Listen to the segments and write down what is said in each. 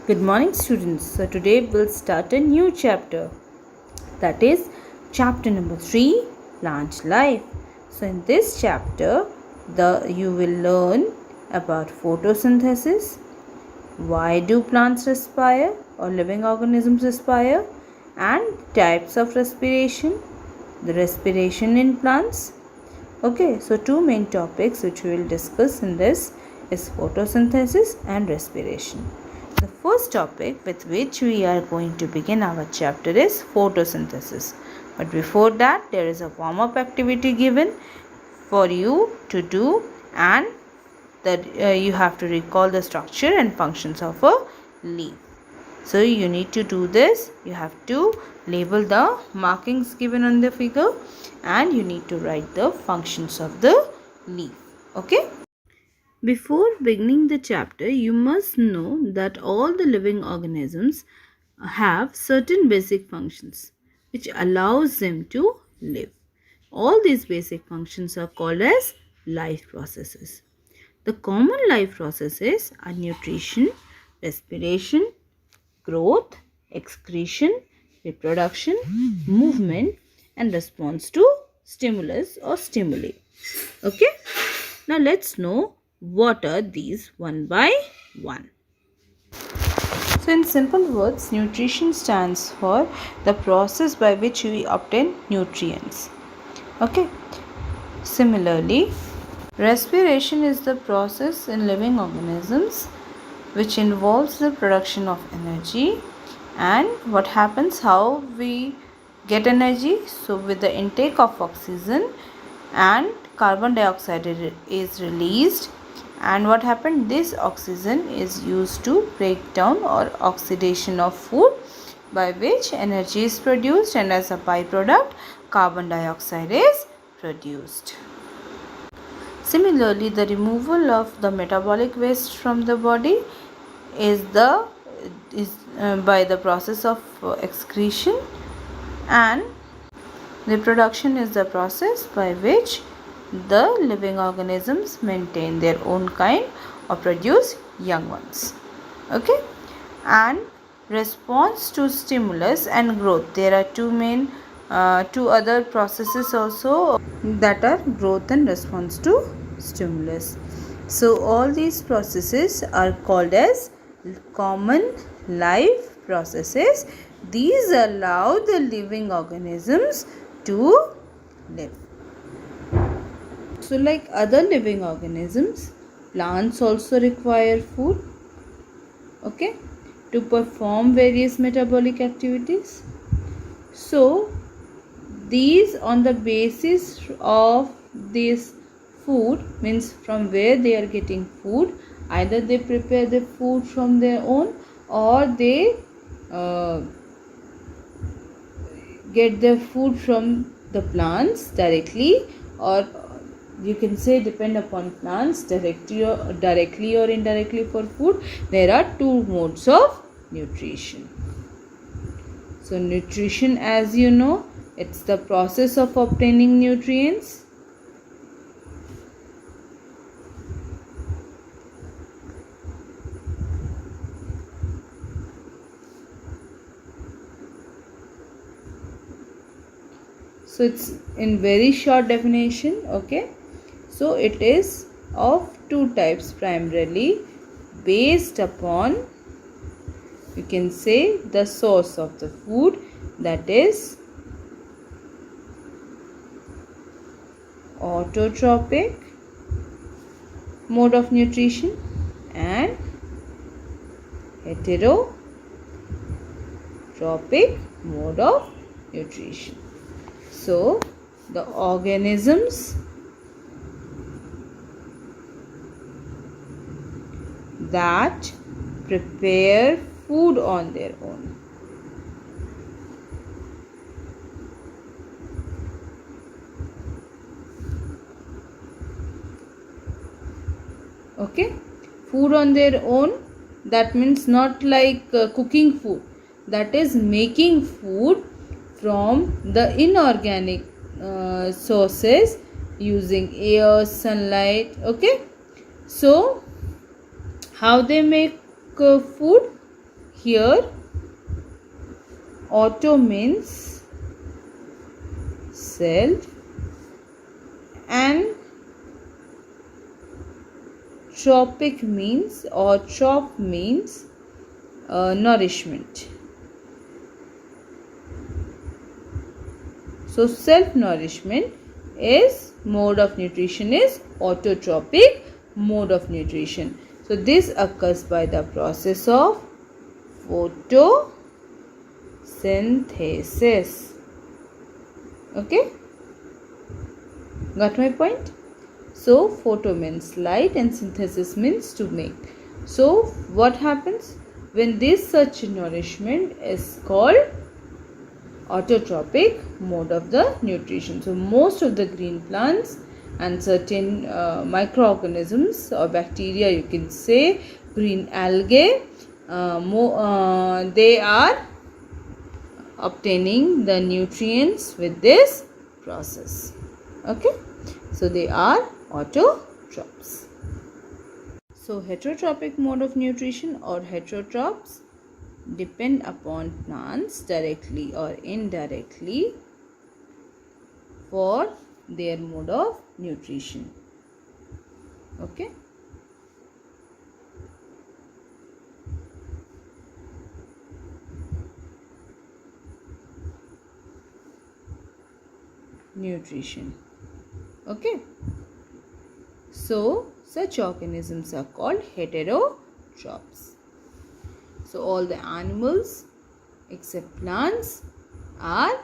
Good morning, students. So today we'll start a new chapter, that is chapter number 3, Plant Life. So in this chapter you will learn about photosynthesis, why do plants respire or living organisms respire, and types of respiration, the respiration in plants. Okay, so two main topics which we will discuss in this is photosynthesis and respiration. The first topic with which we are going to begin our chapter is photosynthesis. But before that, there is a warm-up activity given for you to do, and that you have to recall the structure and functions of a leaf. So you need to do this. You have to label the markings given on the figure, and you need to write the functions of the leaf. Okay. Before beginning the chapter, you must know that all the living organisms have certain basic functions which allows them to live. All these basic functions are called as life processes. The common life processes are nutrition, respiration, growth, excretion, reproduction, movement, and response to stimulus or stimuli. Okay? Now let's know what are these one by one. So in simple words, nutrition stands for the process by which we obtain nutrients. Okay. Similarly, respiration is the process in living organisms which involves the production of energy. And what happens, how we get energy? So with the intake of oxygen and carbon dioxide is released, and what happened, this oxygen is used to break down or oxidation of food, by which energy is produced, and as a byproduct carbon dioxide is produced. Similarly, the removal of the metabolic waste from the body is by the process of excretion, and reproduction is the process by which the living organisms maintain their own kind or produce young ones. Okay, and response to stimulus and growth, there are two other processes also, that are growth and response to stimulus. So all these processes are called as common life processes. These allow the living organisms to live. So like other living organisms, plants also require food, okay, to perform various metabolic activities. So these, on the basis of this food, means from where they are getting food, either they prepare the food from their own, or they get their food from the plants directly, or you can say depend upon plants directly or indirectly for food. There are two modes of nutrition. So nutrition, as you know, it's the process of obtaining nutrients. So it's in very short definition. Okay, so it is of two types, primarily based upon, you can say, the source of the food, that is autotrophic mode of nutrition and heterotrophic mode of nutrition. So the organisms that prepare food on their own, okay, food on their own, that means not like cooking food, that is making food from the inorganic sources using air, sunlight. Okay, so how they make food? Here auto means self and tropic means or trop means nourishment. So self nourishment is mode of nutrition is autotrophic mode of nutrition. So this occurs by the process of photosynthesis. Okay, got my point? So photo means light and synthesis means to make. So what happens when this such nourishment is called autotrophic mode of the nutrition? So most of the green plants and certain microorganisms or bacteria, you can say green algae, they are obtaining the nutrients with this process. Okay, so they are autotrophs. So heterotrophic mode of nutrition or heterotrophs depend upon plants directly or indirectly for their mode of nutrition. Okay. Nutrition. Okay. So such organisms are called heterotrophs. So all the animals except plants are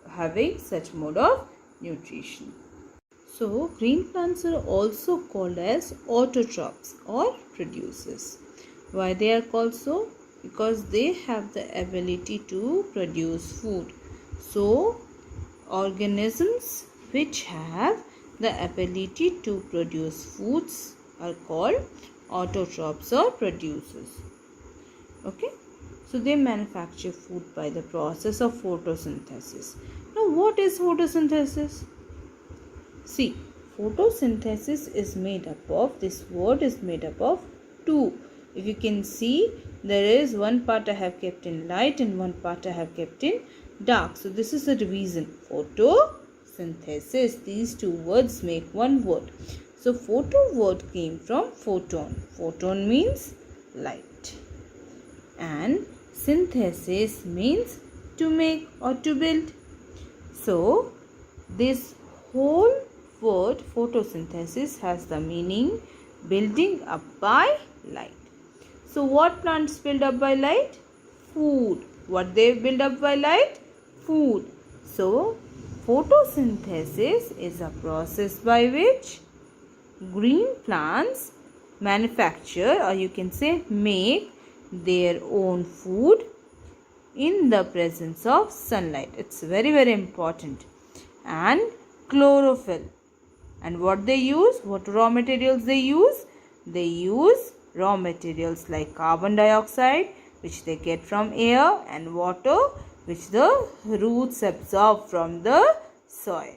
having such mode of nutrition. So green plants are also called as autotrophs or producers. Why they are called so? Because they have the ability to produce food. So organisms which have the ability to produce foods are called autotrophs or producers. Okay, so they manufacture food by the process of photosynthesis. Now what is photosynthesis? See, photosynthesis is made up of, this word is made up of two. If you can see, there is one part I have kept in light and one part I have kept in dark. So this is the reason. Photosynthesis. These two words make one word. So photo word came from photon. Photon means light. And synthesis means to make or to build. So this whole word photosynthesis has the meaning building up by light. So what plants build up by light? Food. What they build up by light? Food. So photosynthesis is a process by which green plants manufacture, or you can say make, their own food in the presence of sunlight. It's very, very important. And chlorophyll. And what they use? What raw materials they use? They use raw materials like carbon dioxide, which they get from air, and water, which the roots absorb from the soil.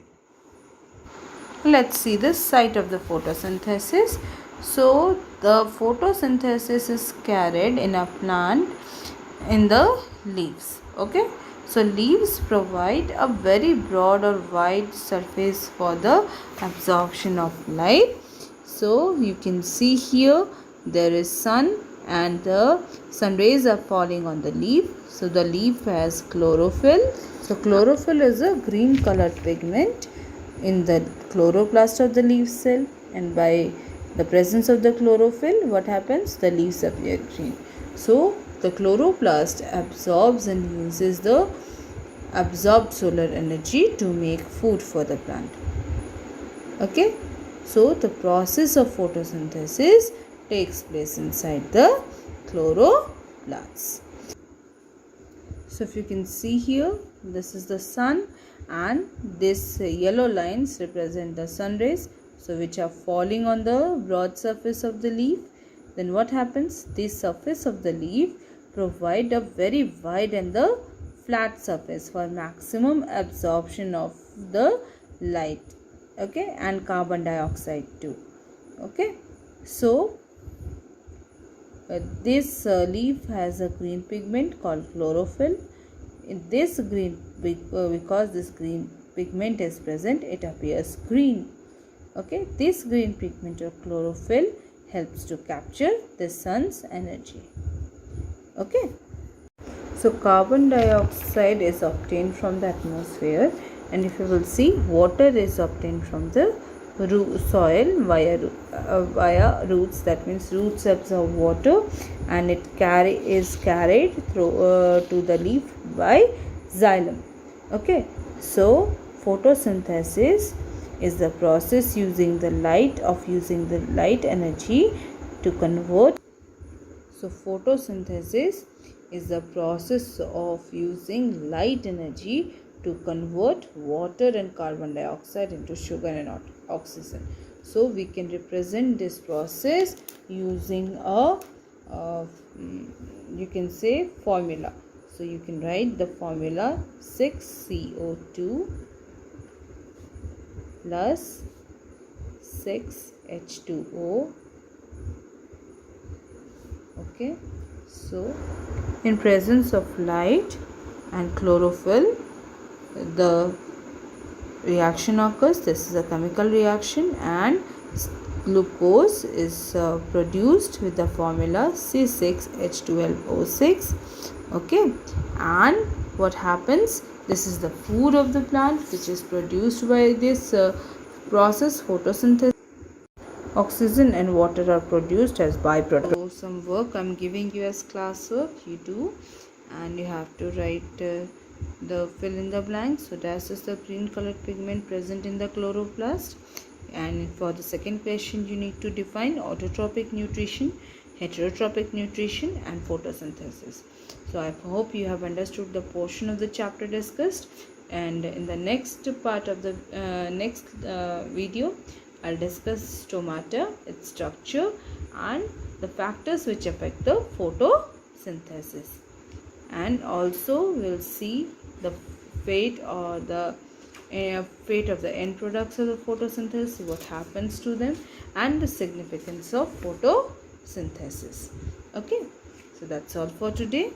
Let's see the site of the photosynthesis. So the photosynthesis is carried in a plant in the leaves. Okay, so leaves provide a very broad or wide surface for the absorption of light. So you can see here there is sun and the sun rays are falling on the leaf. So the leaf has chlorophyll. So chlorophyll is a green colored pigment in the chloroplast of the leaf cell, and by the presence of the chlorophyll, what happens? The leaves appear green. So the chloroplast absorbs and uses the absorbed solar energy to make food for the plant. Okay, so the process of photosynthesis takes place inside the chloroplast. So if you can see here, this is the sun, and this yellow lines represent the sun rays, so which are falling on the broad surface of the leaf. Then what happens? This surface of the leaf provide a very wide and the flat surface for maximum absorption of the light. Okay, and carbon dioxide too. Okay, so This leaf has a green pigment called chlorophyll. Because this green pigment is present, it appears green. Okay, this green pigment of chlorophyll helps to capture the sun's energy. Okay, so carbon dioxide is obtained from the atmosphere, and if you will see, water is obtained from the soil via roots. That means roots absorb water and it is carried through to the leaf by xylem. Okay, so photosynthesis is the process using the light energy to convert. So photosynthesis is the process of using light energy to convert water and carbon dioxide into sugar and oxygen. So we can represent this process using a you can say formula. So you can write the formula 6CO2 plus 6H2O. Okay, so in presence of light and chlorophyll, the reaction occurs. This is a chemical reaction, and glucose is produced with the formula C6H12O6. Okay, and what happens? This is the food of the plant which is produced by this process, photosynthesis. Oxygen and water are produced as byproducts. So some work I'm giving you as classwork, you do, and you have to write the fill in the blanks. So dash is the green colored pigment present in the chloroplast. And for the second question, you need to define autotrophic nutrition, heterotrophic nutrition, and photosynthesis. So I hope you have understood the portion of the chapter discussed, and in the next part of the next video, I'll discuss stomata, its structure, and the factors which affect the photosynthesis. And also we'll see the fate or the fate of the end products of the photosynthesis, what happens to them, and the significance of photosynthesis. Okay, so that's all for today.